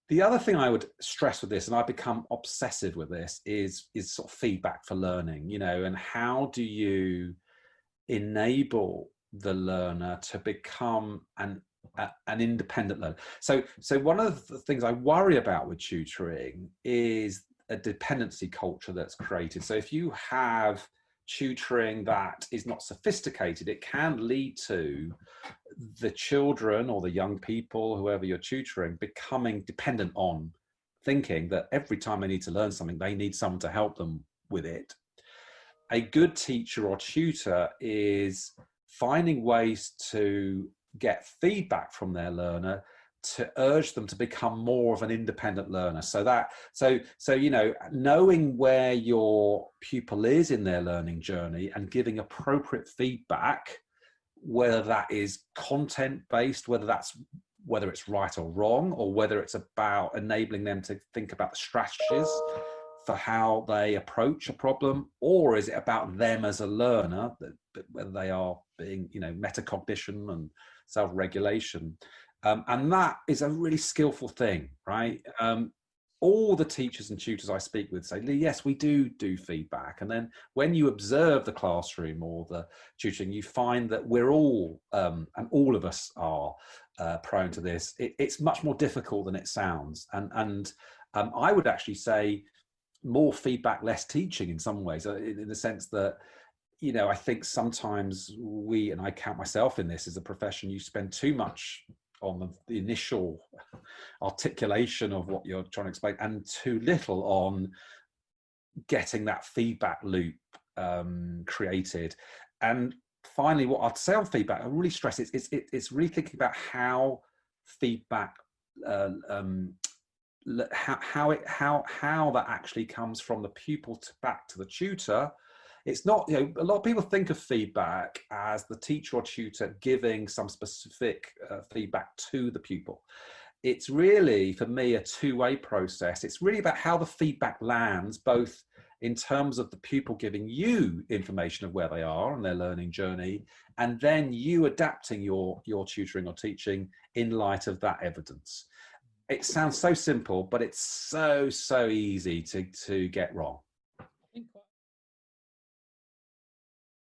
The other thing I would stress with this, and I've become obsessive with this, is sort of feedback for learning, you know, and how do you enable the learner to become an independent learner. So one of the things I worry about with tutoring is a dependency culture that's created. So if you have tutoring that is not sophisticated, it can lead to the children or the young people, whoever you're tutoring, becoming dependent on thinking that every time they need to learn something, they need someone to help them with it. A good teacher or tutor is finding ways to get feedback from their learner to urge them to become more of an independent learner. So you know, knowing where your pupil is in their learning journey and giving appropriate feedback, whether that is content based, whether it's right or wrong, or whether it's about enabling them to think about the strategies for how they approach a problem, or is it about them as a learner, whether they are being, you know, metacognition and self-regulation. And that is a really skillful thing, right? All the teachers and tutors I speak with say, yes, we do feedback. And then when you observe the classroom or the tutoring, you find that we're all, and all of us are prone to this. It's much more difficult than it sounds. And I would actually say more feedback, less teaching in some ways, in the sense that, you know, I think sometimes we, and I count myself in this as a profession, you spend too much on the initial articulation of what you're trying to explain and too little on getting that feedback loop created. And finally, what I'd say on feedback, I really stress it's really thinking about how feedback how that actually comes from the pupil back to the tutor. It's not, you know, a lot of people think of feedback as the teacher or tutor giving some specific feedback to the pupil. It's really, for me, a two-way process. It's really about how the feedback lands, both in terms of the pupil giving you information of where they are on their learning journey, and then you adapting your tutoring or teaching in light of that evidence. It sounds so simple, but it's so easy to get wrong.